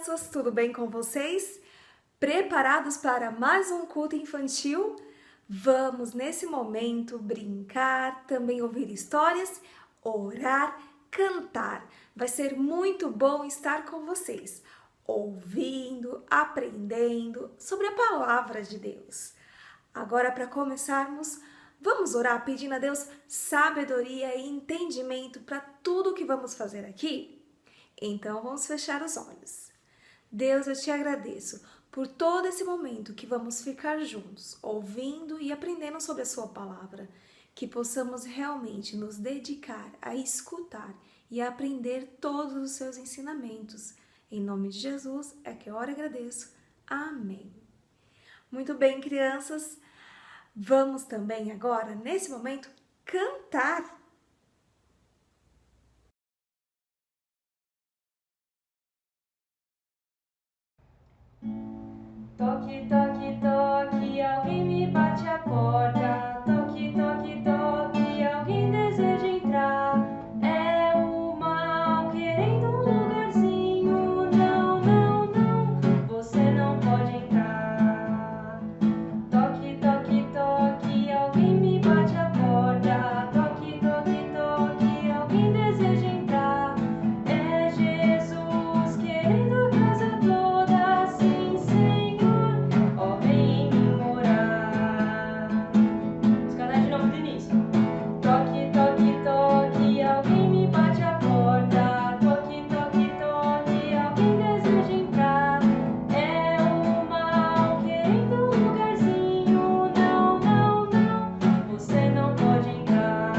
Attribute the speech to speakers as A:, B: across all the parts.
A: crianças, tudo bem com vocês? Preparados para mais um culto infantil? Vamos nesse momento brincar, também ouvir histórias, orar, cantar. Vai ser muito bom estar com vocês, ouvindo, aprendendo sobre a palavra de Deus. Agora, para começarmos, vamos orar pedindo a Deus sabedoria e entendimento para tudo que vamos fazer aqui? Então, vamos fechar os olhos. Deus, eu te agradeço por todo esse momento que vamos ficar juntos, ouvindo e aprendendo sobre a sua palavra, que possamos realmente nos dedicar a escutar e a aprender todos os seus ensinamentos. Em nome de Jesus é que eu oro e agradeço. Amém. Muito bem, crianças, vamos também agora, nesse momento, cantar.
B: Toque, toque, toque, alguém me bate a porta. Toque, toque, toque, alguém deseja entrar. É o mal querendo um lugarzinho. Não, não, não, você não pode entrar. Toque, toque, toque, alguém me bate a porta. Toque, toque, toque, alguém deseja entrar. É Jesus querendo a casa toda, sim, Senhor, ó, vem me morar. Vamos cantar de novo do início. Toque, toque, toque, alguém me bate a porta. Toque, toque, toque, alguém deseja entrar. É o mal querendo um lugarzinho. Não, não, não, você não pode entrar.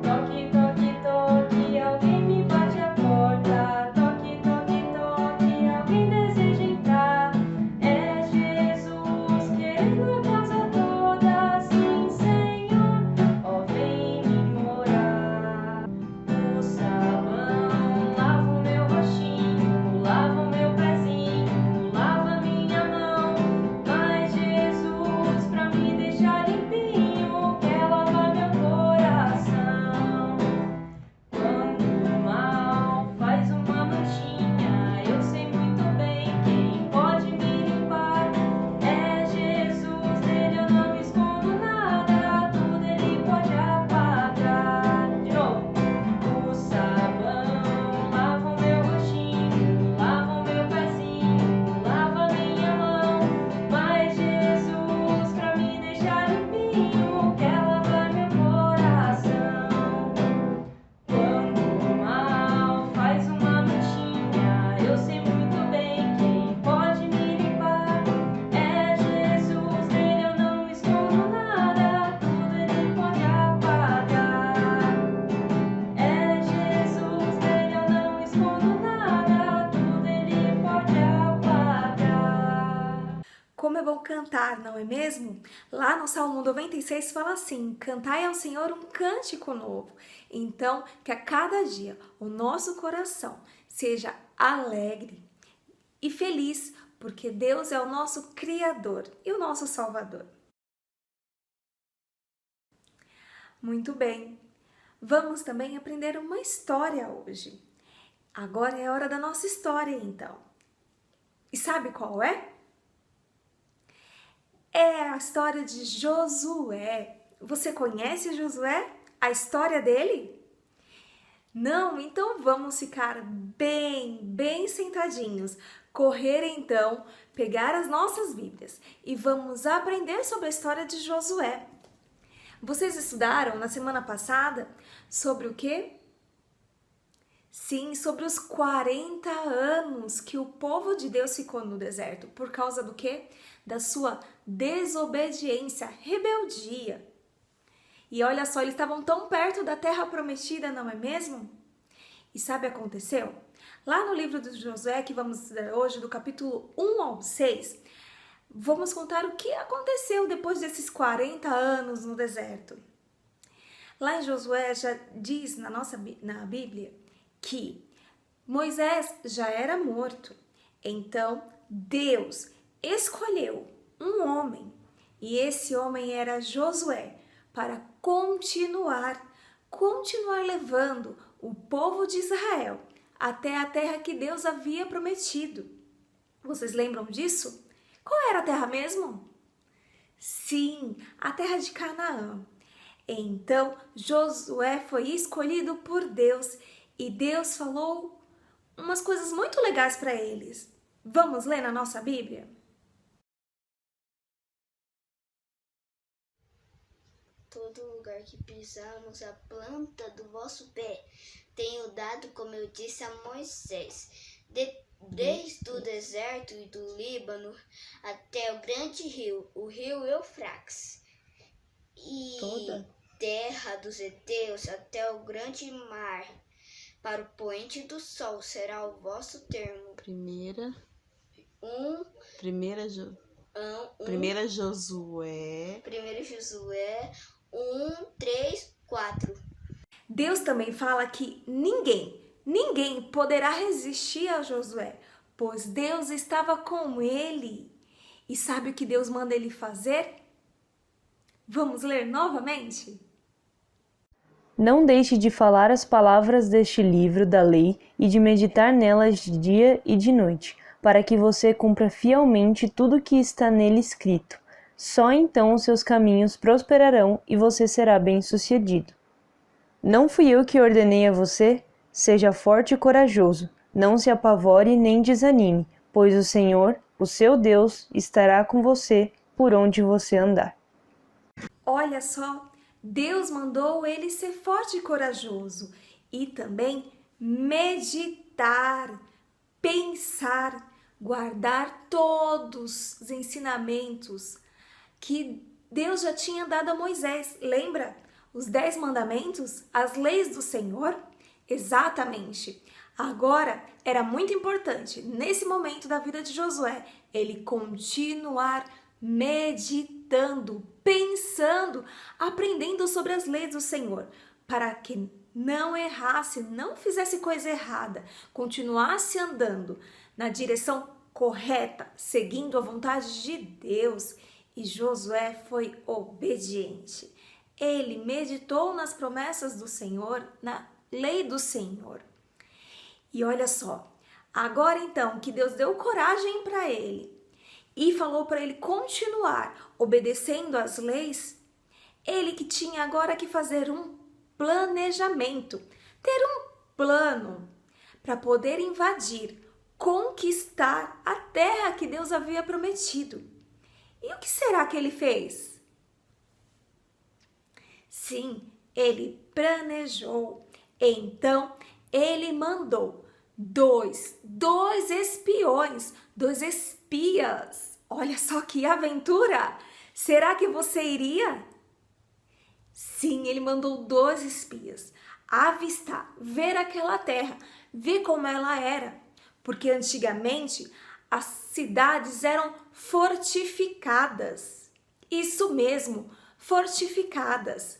B: Toque, toque, toque, alguém me bate a porta. Toque, toque, toque, alguém deseja entrar. É Jesus querendo a casa toda, sim, Senhor, ó, vem me morar. O sabão lava o meu rostinho, lava o meu pezinho, lava minha mão. Mas Jesus, pra me deixar limpinho, quer lavar meu coração. Quando o mal faz uma manchinha, eu sei muito bem quem pode me limpar. É Jesus, dele eu não escondo nada, tudo ele pode apagar. De novo. O sabão lava o meu rostinho, lava o meu pezinho, lava minha mão. Mas Jesus, pra me deixar limpinho, quer lavar meu coração. Quando o mal faz uma manchinha, eu sei muito bem quem pode me limpar. É Jesus, dele eu não escondo nada, tudo ele pode apagar. É Jesus, dele eu não escondo nada, tudo ele pode apagar.
A: Como é bom cantar, não é mesmo? Lá no Salmo 96 fala assim: cantai ao Senhor um cântico novo. Então, que a cada dia o nosso coração seja alegre e feliz, porque Deus é o nosso Criador e o nosso Salvador. Muito bem, vamos também aprender uma história hoje. Agora é a hora da nossa história, então. E sabe qual é? É a história de Josué. Você conhece Josué? A história dele? Não? Então vamos ficar bem sentadinhos. Correr então, pegar as nossas Bíblias e vamos aprender sobre a história de Josué. Vocês estudaram na semana passada sobre o quê? Sim, sobre os 40 anos que o povo de Deus ficou no deserto. Por causa do quê? Da sua desobediência, rebeldia. E olha só, eles estavam tão perto da terra prometida, não é mesmo? E sabe o que aconteceu? Lá no livro de Josué, que vamos estudar hoje, do capítulo 1 ao 6, vamos contar o que aconteceu depois desses 40 anos no deserto. Lá em Josué já diz na Bíblia que Moisés já era morto. Então Deus escolheu um homem, e esse homem era Josué, para continuar levando o povo de Israel até a terra que Deus havia prometido. Vocês lembram disso? Qual era a terra mesmo? Sim, a terra de Canaã. Então Josué foi escolhido por Deus e Deus falou umas coisas muito legais para eles. Vamos ler na nossa Bíblia?
C: Todo lugar que pisarmos a planta do vosso pé, tenho dado, como eu disse a Moisés, desde o deserto e do Líbano até o grande rio, o rio Eufrates, e terra dos heteus até o grande mar, para o poente do sol será o vosso termo.
D: Primeira Josué.
C: 1, 3, 4.
A: Deus também fala que ninguém poderá resistir a Josué, pois Deus estava com ele. E sabe o que Deus manda ele fazer? Vamos ler novamente?
B: Não deixe de falar as palavras deste livro da lei e de meditar nelas de dia e de noite, para que você cumpra fielmente tudo o que está nele escrito. Só então os seus caminhos prosperarão e você será bem-sucedido. Não fui eu que ordenei a você? Seja forte e corajoso. Não se apavore nem desanime, pois o Senhor, o seu Deus, estará com você por onde você andar.
A: Olha só, Deus mandou ele ser forte e corajoso e também meditar, pensar, guardar todos os ensinamentos que Deus já tinha dado a Moisés. Lembra? Os 10 mandamentos, as leis do Senhor? Exatamente. Agora, era muito importante, nesse momento da vida de Josué, ele continuar meditando, pensando, aprendendo sobre as leis do Senhor, para que não errasse, não fizesse coisa errada, continuasse andando na direção correta, seguindo a vontade de Deus. E Josué foi obediente. Ele meditou nas promessas do Senhor, na lei do Senhor. E olha só, agora então que Deus deu coragem para ele e falou para ele continuar obedecendo às leis, ele que tinha agora que fazer um planejamento, ter um plano para poder invadir, conquistar a terra que Deus havia prometido. E o que será que ele fez? Sim, ele planejou. Então, ele mandou dois espiões, 2 espias. Olha só que aventura! Será que você iria? Sim, ele mandou 2 espias avistar, ver aquela terra, ver como ela era. Porque antigamente as cidades eram fortificadas. Isso mesmo, fortificadas.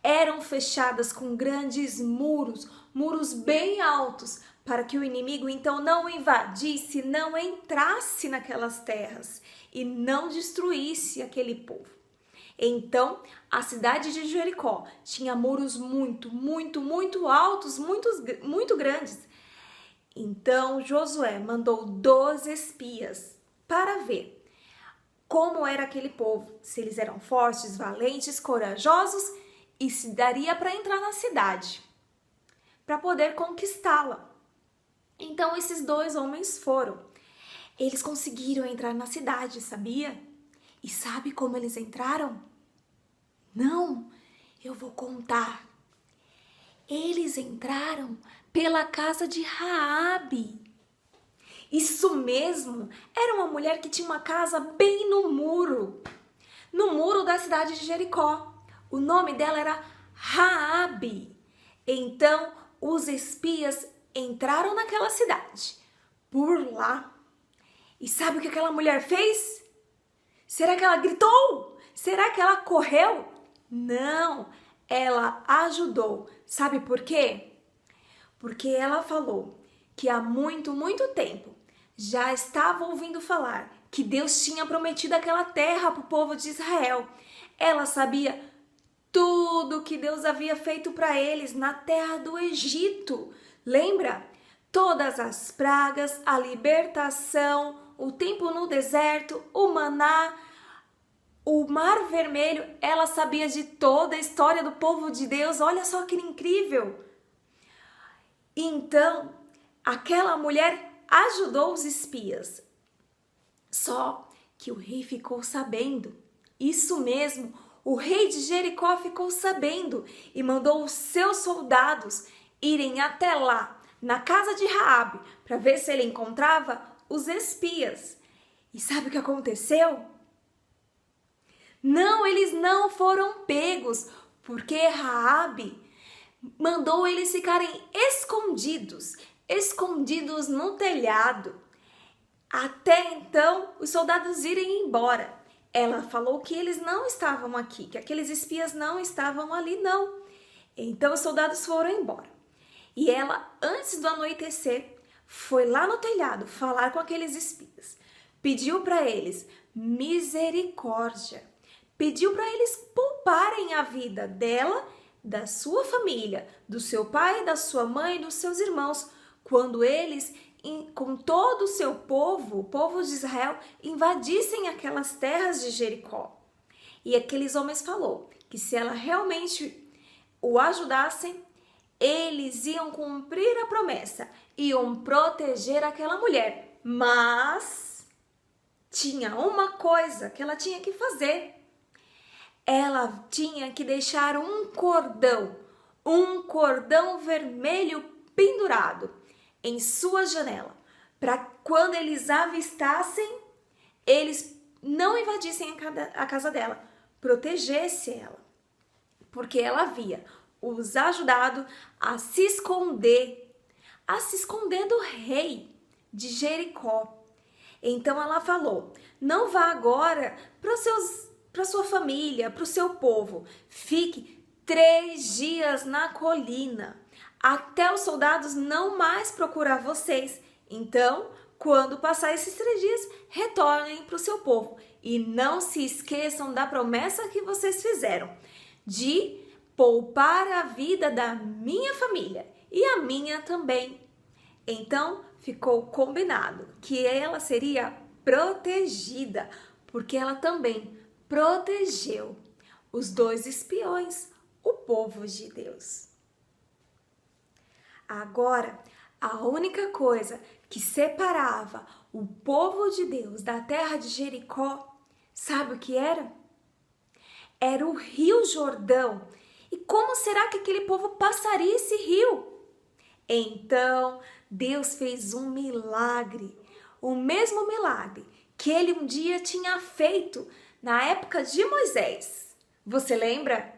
A: Eram fechadas com grandes muros bem altos, para que o inimigo então não invadisse, não entrasse naquelas terras e não destruísse aquele povo. Então, a cidade de Jericó tinha muros muito altos, muito grandes. Então, Josué mandou 2 espias para ver como era aquele povo, se eles eram fortes, valentes, corajosos e se daria para entrar na cidade, para poder conquistá-la. Então, esses 2 homens foram. Eles conseguiram entrar na cidade, sabia? E sabe como eles entraram? Não, eu vou contar. Eles entraram pela casa de Raabe. Isso mesmo, era uma mulher que tinha uma casa bem no muro da cidade de Jericó. O nome dela era Raabe. Então, os espias entraram naquela cidade, por lá. E sabe o que aquela mulher fez? Será que ela gritou? Será que ela correu? Não, ela ajudou. Sabe por quê? Porque ela falou que há muito tempo já estava ouvindo falar que Deus tinha prometido aquela terra para o povo de Israel. Ela sabia tudo que Deus havia feito para eles na terra do Egito. Lembra? Todas as pragas, a libertação, o tempo no deserto, o maná, o Mar Vermelho, ela sabia de toda a história do povo de Deus. Olha só que incrível! Então, aquela mulher ajudou os espias. Só que o rei ficou sabendo. Isso mesmo, o rei de Jericó ficou sabendo e mandou os seus soldados irem até lá, na casa de Raabe, para ver se ele encontrava os espias. E sabe o que aconteceu? Não, eles não foram pegos, porque Raabe mandou eles ficarem escondidos no telhado, até então os soldados irem embora. Ela falou que eles não estavam aqui, que aqueles espias não estavam ali, não. Então os soldados foram embora. E ela, antes do anoitecer, foi lá no telhado falar com aqueles espias. Pediu para eles misericórdia. Pediu para eles pouparem a vida dela, da sua família, do seu pai, da sua mãe, dos seus irmãos, quando eles, com todo o seu povo, o povo de Israel, invadissem aquelas terras de Jericó. E aqueles homens falou que se ela realmente o ajudassem, eles iam cumprir a promessa, iam proteger aquela mulher. Mas tinha uma coisa que ela tinha que fazer. Ela tinha que deixar um cordão vermelho pendurado em sua janela, para quando eles avistassem, eles não invadissem a casa dela, protegesse ela, porque ela havia os ajudado a se esconder do rei de Jericó. Então ela falou: não vá agora para sua família, para o seu povo. Fique 3 dias na colina, até os soldados não mais procurar vocês. Então, quando passar esses 3 dias, retornem para o seu povo. E não se esqueçam da promessa que vocês fizeram, de poupar a vida da minha família e a minha também. Então, ficou combinado que ela seria protegida, porque ela também protegeu os 2 espiões, o povo de Deus. Agora, a única coisa que separava o povo de Deus da terra de Jericó, sabe o que era? Era o Rio Jordão. E como será que aquele povo passaria esse rio? Então, Deus fez um milagre, o mesmo milagre que ele um dia tinha feito na época de Moisés. Você lembra?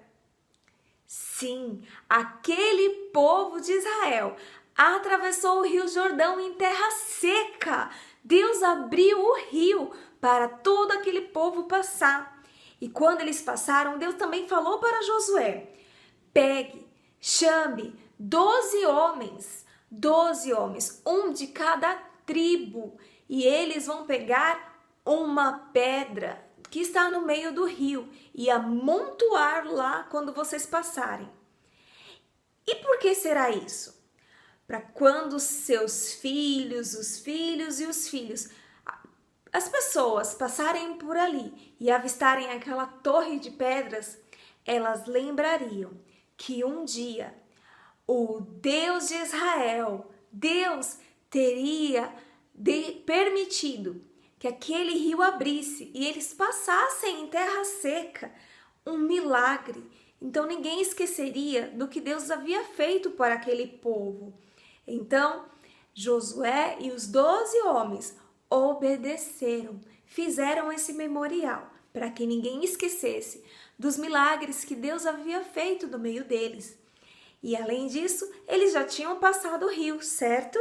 A: Sim, aquele povo de Israel atravessou o Rio Jordão em terra seca. Deus abriu o rio para todo aquele povo passar. E quando eles passaram, Deus também falou para Josué: pegue, chame 12 homens, um de cada tribo, e eles vão pegar uma pedra que está no meio do rio e amontoar lá quando vocês passarem. E por que será isso? Para quando seus filhos, os filhos e os filhos, as pessoas passarem por ali e avistarem aquela torre de pedras, elas lembrariam que um dia o Deus de Israel, Deus teria permitido que aquele rio abrisse e eles passassem em terra seca, um milagre. Então ninguém esqueceria do que Deus havia feito para aquele povo. Então Josué e os 12 homens obedeceram, fizeram esse memorial para que ninguém esquecesse dos milagres que Deus havia feito no meio deles. E além disso, eles já tinham passado o rio, certo?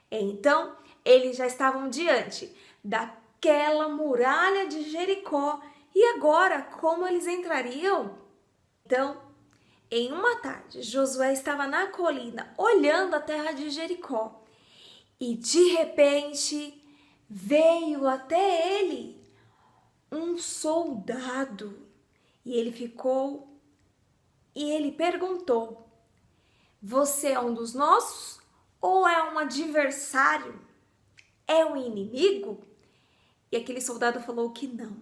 A: Então, eles já estavam diante daquela muralha de Jericó. E agora, como eles entrariam? Então, em uma tarde, Josué estava na colina, olhando a terra de Jericó. E de repente, veio até ele um soldado. E ele perguntou: você é um dos nossos Ou é um adversário? É um inimigo? E aquele soldado falou que não,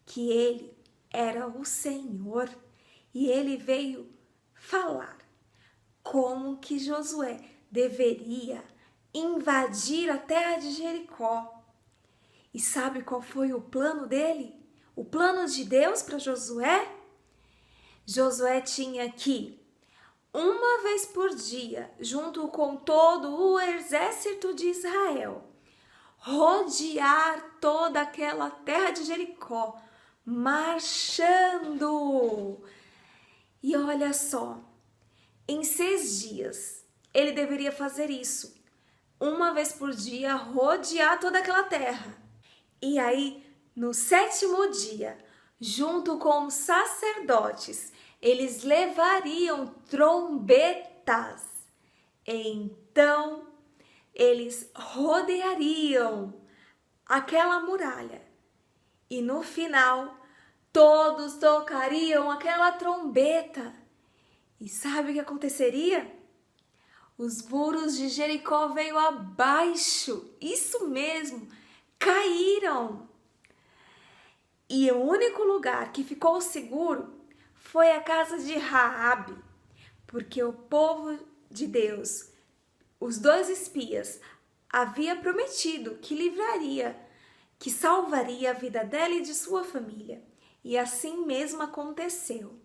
A: que ele era o Senhor e ele veio falar como que Josué deveria invadir a terra de Jericó. E sabe qual foi o plano dele? O plano de Deus para Josué? Josué tinha que, uma vez por dia, junto com todo o exército de Israel, rodear toda aquela terra de Jericó, marchando. E olha só, em 6 dias, ele deveria fazer isso. Uma vez por dia, rodear toda aquela terra. E aí, no 7º dia, junto com os sacerdotes, eles levariam trombetas. Então, eles rodeariam aquela muralha. E no final, todos tocariam aquela trombeta. E sabe o que aconteceria? Os muros de Jericó veio abaixo. Isso mesmo, caíram. E o único lugar que ficou seguro foi a casa de Raabe, porque o povo de Deus, os 2 espias, havia prometido que livraria, que salvaria a vida dela e de sua família. E assim mesmo aconteceu.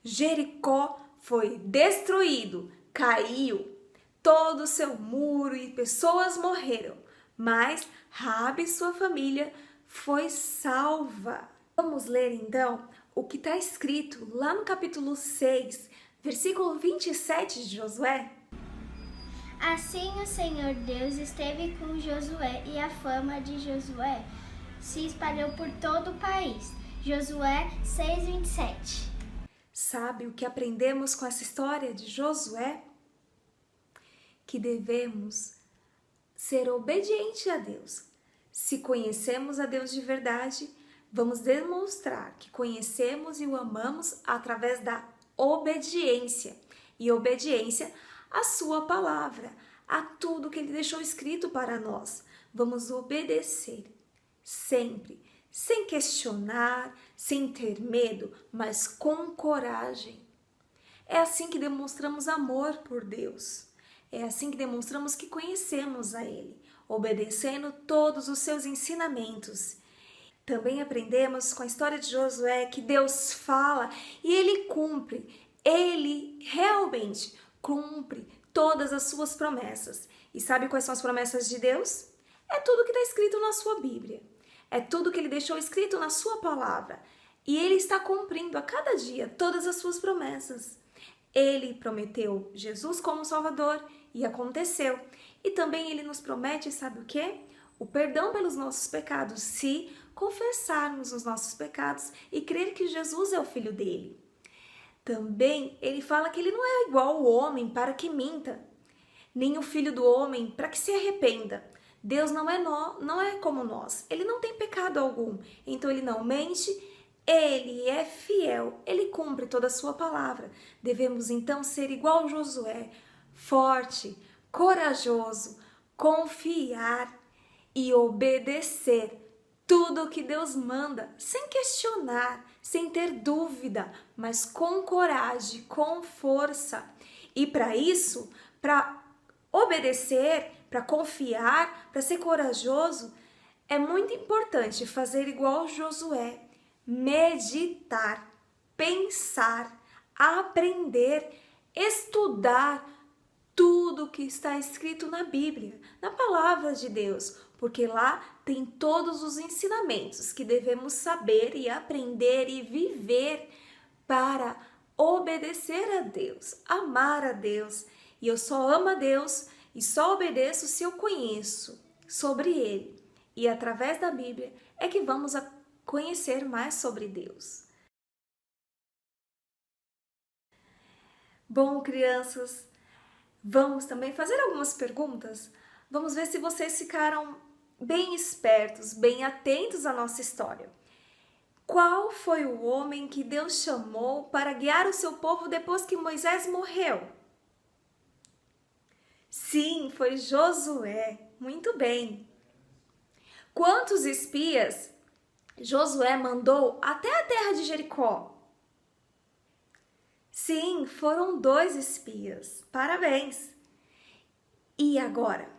A: Jericó foi destruído, caiu todo o seu muro e pessoas morreram, mas Raabe e sua família foi salva. Vamos ler então o que está escrito lá no capítulo 6, versículo 27 de Josué.
D: Assim o Senhor Deus esteve com Josué e a fama de Josué se espalhou por todo o país. Josué 6:27.
A: Sabe o que aprendemos com essa história de Josué? Que devemos ser obedientes a Deus. Se conhecemos a Deus de verdade, vamos demonstrar que conhecemos e o amamos através da obediência. E obediência à sua palavra, a tudo que Ele deixou escrito para nós. Vamos obedecer sempre, sem questionar, sem ter medo, mas com coragem. É assim que demonstramos amor por Deus. É assim que demonstramos que conhecemos a Ele, obedecendo todos os seus ensinamentos. Também aprendemos com a história de Josué que Deus fala e Ele cumpre. Ele realmente cumpre todas as suas promessas. E sabe quais são as promessas de Deus? É tudo que está escrito na sua Bíblia. É tudo que Ele deixou escrito na sua palavra. E Ele está cumprindo a cada dia todas as suas promessas. Ele prometeu Jesus como Salvador e aconteceu. E também Ele nos promete, sabe o quê? O perdão pelos nossos pecados, se confessarmos os nossos pecados e crer que Jesus é o Filho dele. Também Ele fala que Ele não é igual ao homem para que minta, nem o Filho do homem para que se arrependa. Deus não é como nós, Ele não tem pecado algum, então Ele não mente. Ele é fiel, Ele cumpre toda a sua palavra. Devemos então ser igual a Josué, forte, corajoso, confiar e obedecer tudo o que Deus manda, sem questionar, sem ter dúvida, mas com coragem, com força. E para isso, para obedecer, para confiar, para ser corajoso, é muito importante fazer igual Josué. Meditar, pensar, aprender, estudar tudo que está escrito na Bíblia, na palavra de Deus, porque lá tem todos os ensinamentos que devemos saber e aprender e viver para obedecer a Deus, amar a Deus. E eu só amo a Deus e só obedeço se eu conheço sobre Ele. E através da Bíblia é que vamos conhecer mais sobre Deus. Bom, crianças, vamos também fazer algumas perguntas? Vamos ver se vocês ficaram bem espertos, bem atentos à nossa história. Qual foi o homem que Deus chamou para guiar o seu povo depois que Moisés morreu? Sim, foi Josué. Muito bem. Quantos espias Josué mandou até a terra de Jericó? Sim, foram 2 espias. Parabéns! E agora,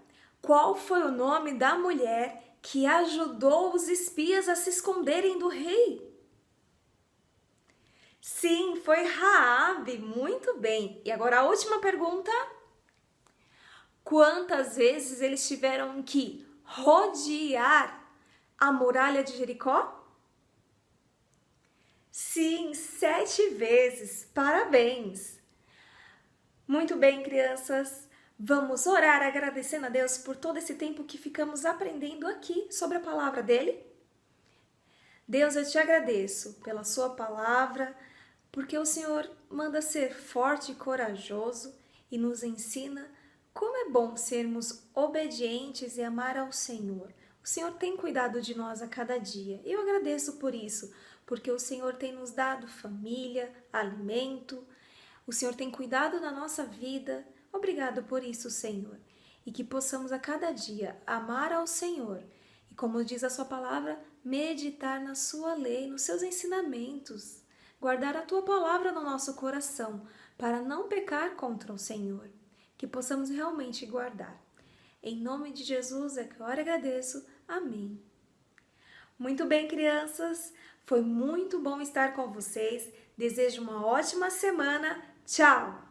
A: qual foi o nome da mulher que ajudou os espias a se esconderem do rei? Sim, foi Raabe. Muito bem. E agora a última pergunta. Quantas vezes eles tiveram que rodear a muralha de Jericó? Sim, 7 vezes. Parabéns! Muito bem, crianças. Vamos orar agradecendo a Deus por todo esse tempo que ficamos aprendendo aqui sobre a palavra dele? Deus, eu te agradeço pela sua palavra, porque o Senhor manda ser forte e corajoso e nos ensina como é bom sermos obedientes e amar ao Senhor. O Senhor tem cuidado de nós a cada dia. Eu agradeço por isso, porque o Senhor tem nos dado família, alimento. O Senhor tem cuidado da nossa vida. Obrigado por isso, Senhor. E que possamos a cada dia amar ao Senhor. E como diz a sua palavra, meditar na sua lei, nos seus ensinamentos. Guardar a tua palavra no nosso coração, para não pecar contra o Senhor. Que possamos realmente guardar. Em nome de Jesus é que eu oro e agradeço. Amém. Muito bem, crianças. Foi muito bom estar com vocês. Desejo uma ótima semana. Tchau!